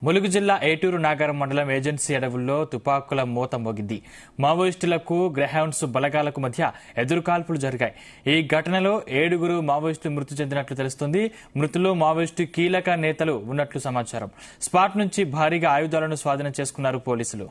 ములుగు జిల్లా ఏటూరు నాగారం మండలం ఏజెన్సీ అడవుల్లో తుపాకుల మోత మోగింది. మావోయిస్టులకు గ్రేహౌండ్స్ బలగాలకు మధ్య ఎదురుకాల్పులు జరిగాయి. ఈ ఘటనలో 7 మావోయిస్టులు మృతి చెందినట్లు తెలుస్తోంది. మృతుల్లో మావోయిస్టు కీలక నేతలు ఉన్నట్లు సమాచారం. స్పాట్ నుంచి భారీగా ఆయుధాలను స్వాధీనం చేసుకున్నారు పోలీసులు.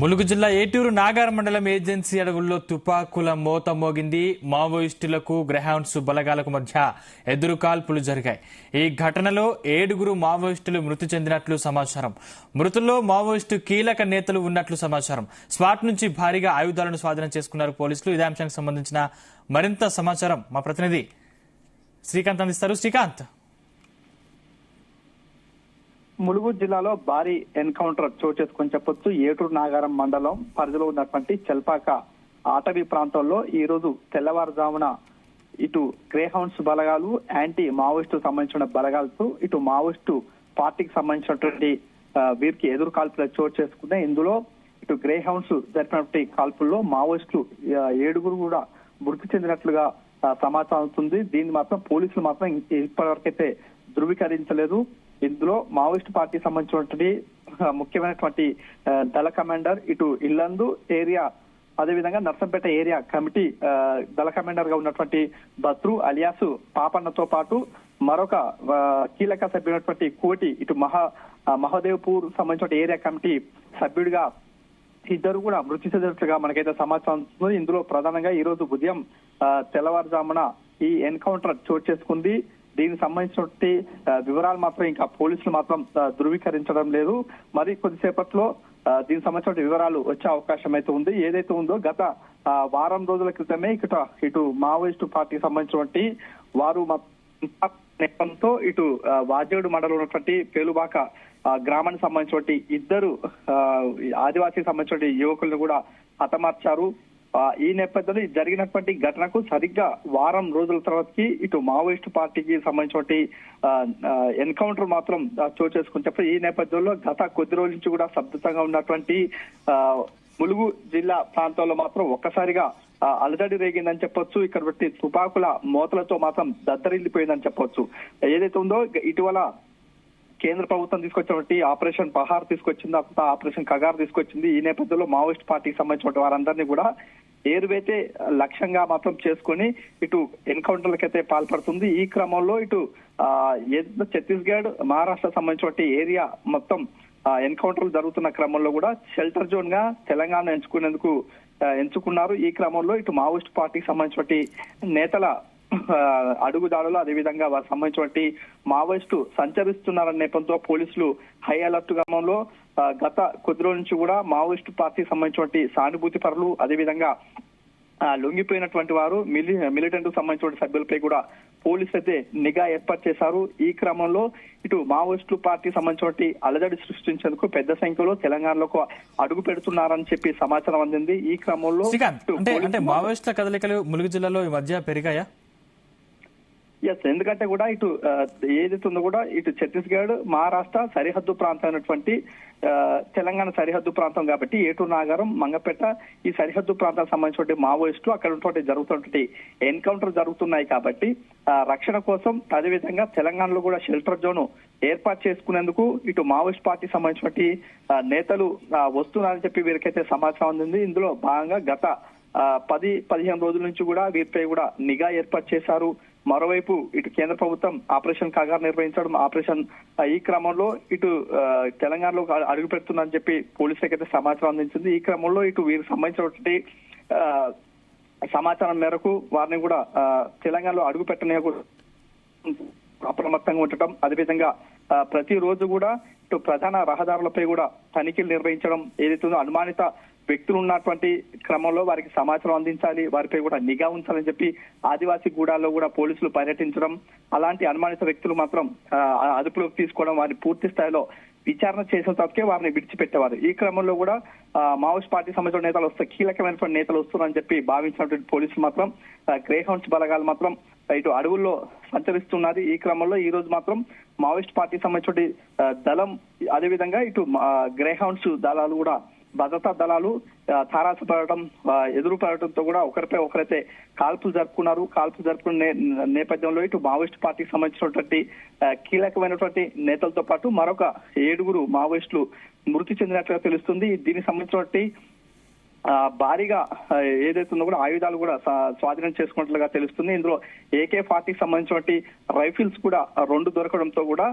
ములుగు జిల్లా ఏటూరు నాగారం మండలం ఏజెన్సీ అడవుల్లో తుపాకుల మోత మోగింది. మావోయిస్టులకు గ్రేహౌండ్స్ బలగాలకు మధ్య ఎదురుకాల్పులు జరిగాయి. ఈ ఘటనలో 7 మావోయిస్టులు మృతి చెందినట్లు సమాచారం. మృతుల్లో మావోయిస్టు కీలక నేతలు ఉన్నట్లు సమాచారం. స్పాట్ నుంచి భారీగా ఆయుధాలను స్వాధీనం చేసుకున్నారు పోలీసులు. ఇదే అంశానికి సంబంధించిన మరింత సమాచారం మా ప్రతినిధి శ్రీకాంత్ అందిస్తారు. శ్రీకాంత్, ములుగు జిల్లాలో భారీ ఎన్కౌంటర్ చోటు చేసుకొని చెప్పొచ్చు. ఏటూరు నాగారం మండలం పరిధిలో ఉన్నటువంటి చెల్పాక అటవీ ప్రాంతంలో ఈ రోజు తెల్లవారుజామున ఇటు గ్రేహౌండ్స్ బలగాలు, యాంటీ మావోయిస్టు సంబంధించిన బలగాలతో ఇటు మావోయిస్టు పార్టీకి సంబంధించినటువంటి వీరికి ఎదురు కాల్పులు చోటు చేసుకున్నాయి. ఇందులో ఇటు గ్రేహౌండ్స్ జరిపినటువంటి కాల్పుల్లో మావోయిస్టులు 7 కూడా మృతి చెందినట్లుగా సమాచారం అవుతుంది. దీన్ని మాత్రం పోలీసులు మాత్రం ఇప్పటివరకైతే ధృవీకరించలేదు. ఇందులో మావోయిస్ట్ పార్టీకి సంబంధించినటువంటి ముఖ్యమైనటువంటి దళ కమాండర్, ఇటు ఇల్లందు ఏరియా, అదేవిధంగా నర్సంపేట ఏరియా కమిటీ దళ కమాండర్ గా ఉన్నటువంటి బత్రు అలియాసు పాపన్నతో పాటు మరొక కీలక సభ్యుడైనటువంటి కోటి, ఇటు మహదేవ్పూర్ సంబంధించిన ఏరియా కమిటీ సభ్యుడిగా 2 కూడా మృతి చెందినట్లుగా మనకైతే సమాచారం ఉంది. ఇందులో ప్రధానంగా ఈ రోజు ఉదయం తెల్లవారుజామున ఈ ఎన్కౌంటర్ చోటు చేసుకుంది. దీనికి సంబంధించినటువంటి వివరాలు మాత్రం ఇంకా పోలీసులు మాత్రం ధృవీకరించడం లేదు. మరి కొద్దిసేపట్లో దీనికి సంబంధించిన వివరాలు వచ్చే అవకాశం అయితే ఉంది. ఏదైతే ఉందో గత వారం రోజుల క్రితమే ఇటు మావోయిస్టు పార్టీకి సంబంధించినటువంటి వారు నేపథ్యంతో ఇటు వాజేడు మండలం ఉన్నటువంటి పేలుబాక గ్రామానికి సంబంధించినటువంటి 2 ఆదివాసీ సంబంధించిన యువకులను కూడా హతమార్చారు. ఈ నేపథ్యంలో జరిగినటువంటి ఘటనకు సరిగ్గా వారం రోజుల తర్వాతకి ఇటు మావోయిస్టు పార్టీకి సంబంధించినటువంటి ఎన్కౌంటర్ మాత్రం చోటు చేసుకుని చెప్పి ఈ నేపథ్యంలో గత కొద్ది రోజుల నుంచి కూడా స్తబ్దతంగా ఉన్నటువంటి ములుగు జిల్లా ప్రాంతంలో మాత్రం ఒక్కసారిగా అలజడి రేగిందని చెప్పొచ్చు. ఇక్కడ తుపాకుల మోతలతో మాత్రం దద్దరిల్లిపోయిందని చెప్పొచ్చు. ఏదైతే ఉందో ఇటీవల కేంద్ర ప్రభుత్వం తీసుకొచ్చినటువంటి ఆపరేషన్ పహార్ తీసుకొచ్చింది, ఆపరేషన్ కగార్ తీసుకొచ్చింది. ఈ నేపథ్యంలో మావోయిస్ట్ పార్టీకి సంబంధించిన వారందరినీ కూడా ఏరువైతే లక్ష్యంగా మాత్రం చేసుకుని ఇటు ఎన్కౌంటర్లకైతే పాల్పడుతుంది. ఈ క్రమంలో ఇటు ఛత్తీస్గఢ్, మహారాష్ట్ర సంబంధించిన ఏరియా మొత్తం ఎన్కౌంటర్లు జరుగుతున్న క్రమంలో కూడా షెల్టర్ జోన్ గా తెలంగాణ ఎంచుకున్నారు. ఈ క్రమంలో ఇటు మావోయిస్ట్ పార్టీకి సంబంధించిన నేతల అడుగుదాడులు, అదేవిధంగా వారికి సంబంధించినటువంటి మావోయిస్టు సంచరిస్తున్నారన్న నేపథ్యంతో పోలీసులు హై అలర్ట్ క్రమంలో గత కొద్ది రోజుల నుంచి కూడా మావోయిస్టు పార్టీకి సంబంధించినటువంటి సానుభూతి పరులు, అదేవిధంగా లొంగిపోయినటువంటి వారు మిలిటెంట్ సంబంధించిన సభ్యులపై కూడా పోలీసులు అయితే నిఘా ఏర్పాటు చేశారు. ఈ క్రమంలో ఇటు మావోయిస్టు పార్టీ సంబంధించిన అలజడి సృష్టించేందుకు పెద్ద సంఖ్యలో తెలంగాణలోకి అడుగు పెడుతున్నారని చెప్పి సమాచారం అందింది. ఈ క్రమంలో మావోయిస్టుల కదలికలు ములుగు జిల్లాలో ఈ మధ్య పెరిగాయా? ఎస్, ఎందుకంటే కూడా ఇటు ఏదైతే ఉందో కూడా ఇటు ఛత్తీస్గఢ్, మహారాష్ట్ర సరిహద్దు ప్రాంతం అయినటువంటి తెలంగాణ సరిహద్దు ప్రాంతం కాబట్టి ఏటూరు నాగారం, మంగపేట ఈ సరిహద్దు ప్రాంతానికి సంబంధించిన మావోయిస్టులు అక్కడ ఉన్నటువంటి జరుగుతున్నటువంటి ఎన్కౌంటర్ జరుగుతున్నాయి కాబట్టి రక్షణ కోసం, అదేవిధంగా తెలంగాణలో కూడా షెల్టర్ జోన్ ఏర్పాటు చేసుకునేందుకు ఇటు మావోయిస్ట్ పార్టీకి సంబంధించినటువంటి నేతలు వస్తున్నారని చెప్పి వీరికైతే సమాచారం అందింది. ఇందులో భాగంగా గత 10-15 రోజుల నుంచి కూడా వీరిపై కూడా నిఘా ఏర్పాటు చేశారు. మరోవైపు ఇటు కేంద్ర ప్రభుత్వం ఆపరేషన్ కగార్ నిర్వహించడం, ఆపరేషన్ ఈ క్రమంలో ఇటు తెలంగాణలో అడుగు పెడుతుందని చెప్పి పోలీసులకు అయితే సమాచారం అందించింది. ఈ క్రమంలో ఇటు వీరికి సంబంధించినటువంటి సమాచారం మేరకు వారిని కూడా తెలంగాణలో అడుగు పెట్టనే అప్రమత్తంగా ఉండటం, అదేవిధంగా ప్రతిరోజు కూడా ఇటు ప్రధాన రహదారులపై కూడా తనిఖీలు నిర్వహించడం, ఏదైతే అనుమానిత వ్యక్తులు ఉన్నటువంటి క్రమంలో వారికి సమాచారం అందించాలి, వారిపై కూడా నిఘా ఉంచాలని చెప్పి ఆదివాసీ గూడాల్లో కూడా పోలీసులు పర్యటించడం, అలాంటి అనుమానిత వ్యక్తులు మాత్రం అదుపులోకి తీసుకోవడం, వారిని పూర్తి స్థాయిలో విచారణ చేసిన తర్వాతకే వారిని విడిచిపెట్టేవారు. ఈ క్రమంలో కూడా మావోయిస్ట్ పార్టీ సంబంధించిన నేతలు వస్తే కీలకమైనటువంటి నేతలు వస్తున్నారని చెప్పి భావించినటువంటి పోలీసులు మాత్రం గ్రే హౌండ్స్ బలగాలు మాత్రం ఇటు అడవుల్లో సంచరిస్తున్నది. ఈ క్రమంలో ఈ రోజు మాత్రం మావోయిస్ట్ పార్టీ సంబంధించిన దళం అదేవిధంగా ఇటు గ్రే హౌండ్స్ దళాలు కూడా భద్రతా దళాలు తారాసపడటం ఎదురు పడటంతో కూడా ఒకరిపై ఒకరైతే కాల్పులు జరుపుకున్న నేపథ్యంలో ఇటు మావోయిస్ట్ పార్టీకి సంబంధించినటువంటి కీలకమైనటువంటి నేతలతో పాటు మరొక 7 మావోయిస్టులు మృతి చెందినట్లుగా తెలుస్తుంది. దీనికి సంబంధించినటువంటి భారీగా ఏదైతే ఉందో కూడా ఆయుధాలు కూడా స్వాధీనం చేసుకున్నట్లుగా తెలుస్తుంది. ఇందులో AK-40 సంబంధించినటువంటి రైఫిల్స్ కూడా 2 దొరకడంతో కూడా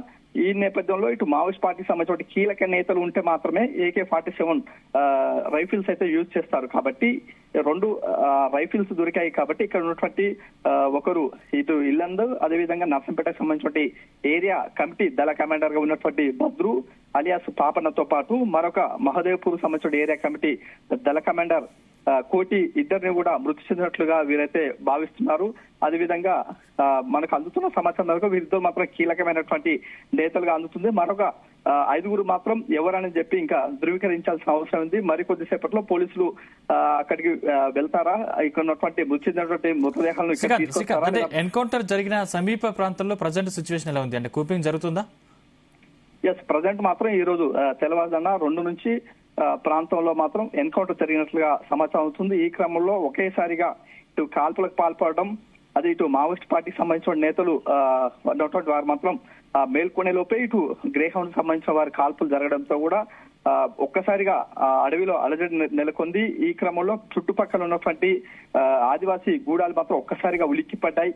ఈ నేపథ్యంలో ఇటు మావోయిస్ట్ పార్టీకి సంబంధించిన కీలక నేతలు ఉంటే మాత్రమే AK-47 రైఫిల్స్ అయితే యూజ్ చేస్తారు. కాబట్టి 2 రైఫిల్స్ దొరికాయి. కాబట్టి ఇక్కడ ఉన్నటువంటి ఒకరు ఇటు ఇల్లందు అదేవిధంగా నర్సంపేటకు సంబంధించిన ఏరియా కమిటీ దళ కమాండర్ గా ఉన్నటువంటి భద్రు అలియాస్ పాపన్నతో పాటు మరొక మహదేవ్పూర్ సంబంధించిన ఏరియా కమిటీ దళ కమాండర్ కోటి ఇద్దరిని కూడా మృతి చెందినట్లుగా వీరైతే భావిస్తున్నారు. అదేవిధంగా మనకు అందుతున్న సమాచారం మేరకు వీరితో మాత్రం కీలకమైనటువంటి నేతలుగా అందుతుంది. మరొక 5 మాత్రం ఎవరని చెప్పి ఇంకా ధృవీకరించాల్సిన అవసరం ఉంది. మరికొద్దిసేపట్లో పోలీసులు అక్కడికి వెళ్తారా, ఇక్కడ ఉన్నటువంటి మృతి చెందినటువంటి మృతదేహాలను ఎన్కౌంటర్ జరిగిన సమీప ప్రాంతంలో ప్రజెంట్ సిచ్యువేషన్ ఎలా ఉంది? అంటే కూపింగ్ జరుగుతుందా? ప్రజెంట్ మాత్రం ఈ రోజు తెల్లవారుజామున 2 నుంచి ప్రాంతంలో మాత్రం ఎన్కౌంటర్ జరిగినట్లుగా సమాచారం అవుతుంది. ఈ క్రమంలో ఒకేసారిగా ఇటు కాల్పులకు పాల్పడడం, అది ఇటు మావోయిస్ట్ పార్టీకి సంబంధించిన నేతలు ఉన్నటువంటి వారు మాత్రం మేల్కొనే లోపే ఇటు గ్రే హౌండ్ సంబంధించిన వారి కాల్పులు జరగడంతో కూడా ఒక్కసారిగా అడవిలో అలజడి నెలకొంది. ఈ క్రమంలో చుట్టుపక్కల ఉన్నటువంటి ఆదివాసీ గూడాలు మాత్రం ఒక్కసారిగా ఉలిక్కిపడ్డాయి.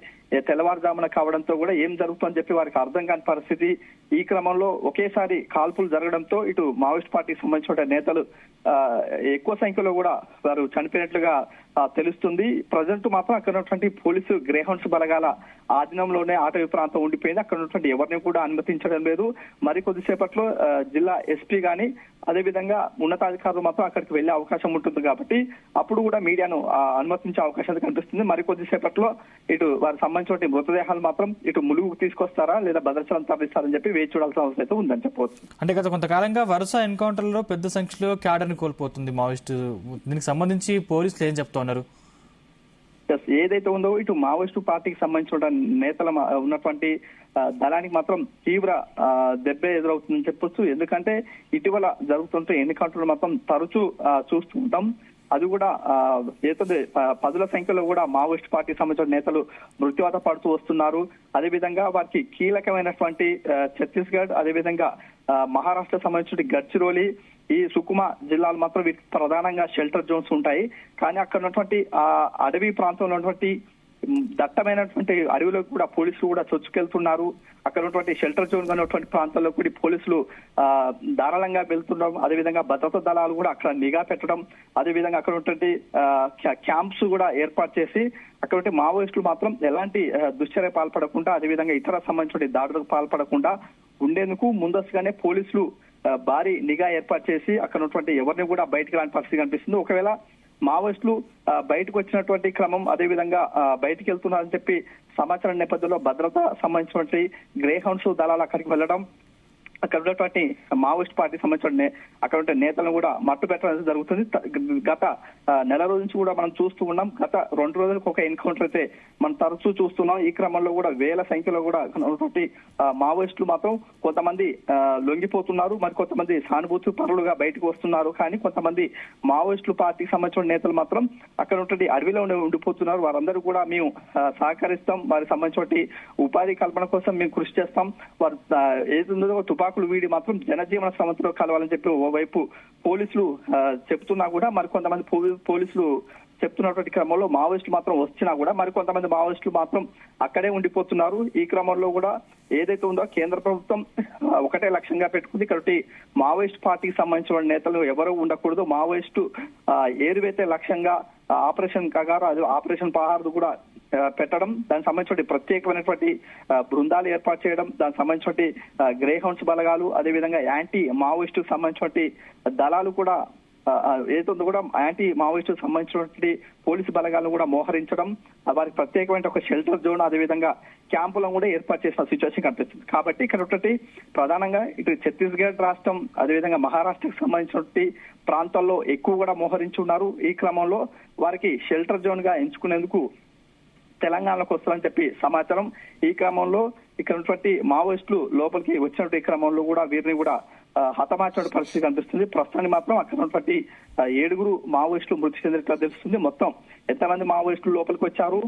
తెల్లవారుజామున కావడంతో కూడా ఏం జరుగుతుందని చెప్పి వారికి అర్థం కాని పరిస్థితి. ఈ క్రమంలో ఒకేసారి కాల్పులు జరగడంతో ఇటు మావోయిస్ట్ పార్టీకి సంబంధించిన నేతలు ఎక్కువ సంఖ్యలో కూడా వారు చనిపోయినట్లుగా తెలుస్తుంది. ప్రజెంట్ మాత్రం అక్కడ ఉన్నటువంటి పోలీసు గ్రే హౌండ్స్ బలగాల ఆధీనంలోనే అటవీ ప్రాంతం ఉండిపోయింది. అక్కడ ఉన్నటువంటి ఎవరిని కూడా అనుమతించడం లేదు. మరి కొద్దిసేపట్లో జిల్లా SP గాని అదేవిధంగా ఉన్నతాధికారులు మాత్రం అక్కడికి వెళ్లే అవకాశం ఉంటుంది. కాబట్టి అప్పుడు కూడా మీడియాను అనుమతించే అవకాశాలు కనిపిస్తుంది. మరి కొద్దిసేపట్లో ఇటు వారికి సంబంధించిన మృతదేహాలు మాత్రం ఇటు ములుగుకు తీసుకొస్తారా లేదా భద్రాచలం తరలిస్తారని చెప్పి వేచి చూడాల్సిన అవసరం అయితే ఉందని చెప్పవచ్చు. అంటే గత కొంతకాలంగా వరుస ఎన్కౌంటర్లలో పెద్ద సంఖ్యలో క్యాడర్ని కోల్పోతుంది మావోయిస్టు. దీనికి సంబంధించి పోలీసులు ఏం చెప్తున్నారు? ఏదైతే ఉందో ఇటు మావోయిస్టు పార్టీకి సంబంధించిన నేతల ఉన్నటువంటి దళానికి మాత్రం తీవ్ర దెబ్బే ఎదురవుతుందని చెప్పొచ్చు. ఎందుకంటే ఇటీవల జరుగుతుంటే ఎన్నికౌంటర్లు మాత్రం తరచూ చూస్తూ ఉంటాం. అది కూడా ఏదైతే 10ల సంఖ్యలో కూడా మావోయిస్ట్ పార్టీ సంబంధించిన నేతలు మృత్యువాత పడుతూ వస్తున్నారు. అదేవిధంగా వారికి కీలకమైనటువంటి ఛత్తీస్గఢ్ అదేవిధంగా మహారాష్ట్ర సంబంధించిన గడ్చిరోలి ఈ సుకుమా జిల్లాలు మాత్రం వీటికి ప్రధానంగా షెల్టర్ జోన్స్ ఉంటాయి. కానీ అక్కడ ఉన్నటువంటి ఆ అడవి ప్రాంతంలో ఉన్నటువంటి దట్టమైనటువంటి అడవిలో కూడా పోలీసులు కూడా చొచ్చుకెళ్తున్నారు. అక్కడ ఉన్నటువంటి షెల్టర్ జోన్ ఉన్నటువంటి ప్రాంతాల్లో కూడా పోలీసులు ధారాళంగా వెళ్తుండడం, అదేవిధంగా భద్రతా దళాలు కూడా అక్కడ నిఘా పెట్టడం, అదేవిధంగా అక్కడ ఉన్నటువంటి క్యాంప్స్ కూడా ఏర్పాటు చేసి అక్కడ మావోయిస్టులు మాత్రం ఎలాంటి దుశ్చర్య పాల్పడకుండా అదేవిధంగా ఇతర సంబంధించిన దాడులకు పాల్పడకుండా ఉండేందుకు ముందస్తుగానే పోలీసులు భారీ నిఘా ఏర్పాటు చేసి అక్కడ ఉన్నటువంటి ఎవరిని కూడా బయటకు రాని పరిస్థితి కనిపిస్తుంది. ఒకవేళ మావోయిస్టులు బయటకు వచ్చినటువంటి క్రమం అదేవిధంగా బయటకు వెళ్తున్నారని చెప్పి సమాచారం నేపథ్యంలో భద్రత సంబంధించినటువంటి గ్రే హౌండ్స్ దళాలు అక్కడికి వెళ్ళడం, అక్కడ ఉన్నటువంటి మావోయిస్ట్ పార్టీ సంబంధించిన అక్కడ ఉండే నేతలను కూడా మట్టు పెట్టడం జరుగుతుంది. గత నెల రోజు నుంచి కూడా మనం చూస్తూ ఉన్నాం. గత 2 రోజులకు ఒక ఎన్కౌంటర్ అయితే మనం తరచూ చూస్తున్నాం. ఈ క్రమంలో కూడా వేల సంఖ్యలో కూడా ఉన్నటువంటి మావోయిస్టులు మాత్రం కొంతమంది లొంగిపోతున్నారు, మరి కొంతమంది సానుభూతి పరులుగా బయటకు వస్తున్నారు. కానీ కొంతమంది మావోయిస్టులు పార్టీకి సంబంధించిన నేతలు మాత్రం అక్కడ ఉన్నటువంటి అడవిలో ఉండిపోతున్నారు. వారందరూ కూడా మేము సహకరిస్తాం, వారికి సంబంధించిన ఉపాధి కల్పన కోసం మేము కృషి చేస్తాం, వారు ఏదో తుపాకులు వీడి మాత్రం జనజీవన సమస్యలో కలవాలని చెప్పి ఓవైపు పోలీసులు చెప్తున్నా కూడా మరికొంతమంది పోలీసులు చెప్తున్నటువంటి క్రమంలో మావోయిస్టులు మాత్రం వచ్చినా కూడా మరికొంతమంది మావోయిస్టులు మాత్రం అక్కడే ఉండిపోతున్నారు. ఈ క్రమంలో కూడా ఏదైతే ఉందో కేంద్ర ప్రభుత్వం ఒకటే లక్ష్యంగా పెట్టుకుంది. ఇక్కడ మావోయిస్ట్ పార్టీకి సంబంధించిన నేతలు ఎవరు ఉండకూడదు, మావోయిస్టు ఏరువైతే లక్ష్యంగా ఆపరేషన్ కగారు అది ఆపరేషన్ పహార్దు కూడా పెట్టడం, దానికి సంబంధించిన ప్రత్యేకమైనటువంటి బృందాలు ఏర్పాటు చేయడం, దానికి సంబంధించిన గ్రే హౌండ్స్ బలగాలు అదేవిధంగా యాంటీ మావోయిస్టు సంబంధించిన దళాలు కూడా ఏదైతే కూడా యాంటీ మావోయిస్టు సంబంధించినటువంటి పోలీసు బలగాలను కూడా మోహరించడం, వారికి ప్రత్యేకమైన ఒక షెల్టర్ జోన్, అదేవిధంగా క్యాంపులను కూడా ఏర్పాటు చేసిన సిచ్యువేషన్ కనిపిస్తుంది. కాబట్టి ఇక్కడ ఒకటి ప్రధానంగా ఇటు ఛత్తీస్గఢ్ రాష్ట్రం, అదేవిధంగా మహారాష్ట్రకు సంబంధించినటువంటి ప్రాంతాల్లో ఎక్కువ కూడా మోహరించి ఉన్నారు. ఈ క్రమంలో వారికి షెల్టర్ జోన్ గా ఎంచుకునేందుకు తెలంగాణకు వస్తారని చెప్పి సమాచారం. ఈ క్రమంలో ఇక్కడ ఉన్నటువంటి మావోయిస్టులు లోపలికి వచ్చినటువంటి క్రమంలో కూడా వీరిని కూడా హతమార్చిన పరిస్థితి కనిపిస్తుంది. ప్రస్తుతానికి మాత్రం అక్కడ ఉన్నటువంటి 7 మావోయిస్టులు మృతి చెందినట్లు తెలుస్తుంది. మొత్తం ఎంతమంది మావోయిస్టులు లోపలికి వచ్చారు,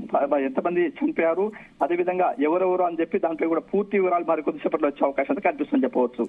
ఎంతమంది చనిపోయారు, అదేవిధంగా ఎవరెవరు అని చెప్పి దాంట్లో కూడా పూర్తి వివరాలు మరికొద్దిసేపట్లో వచ్చే అవకాశం కనిపిస్తుందని చెప్పవచ్చు.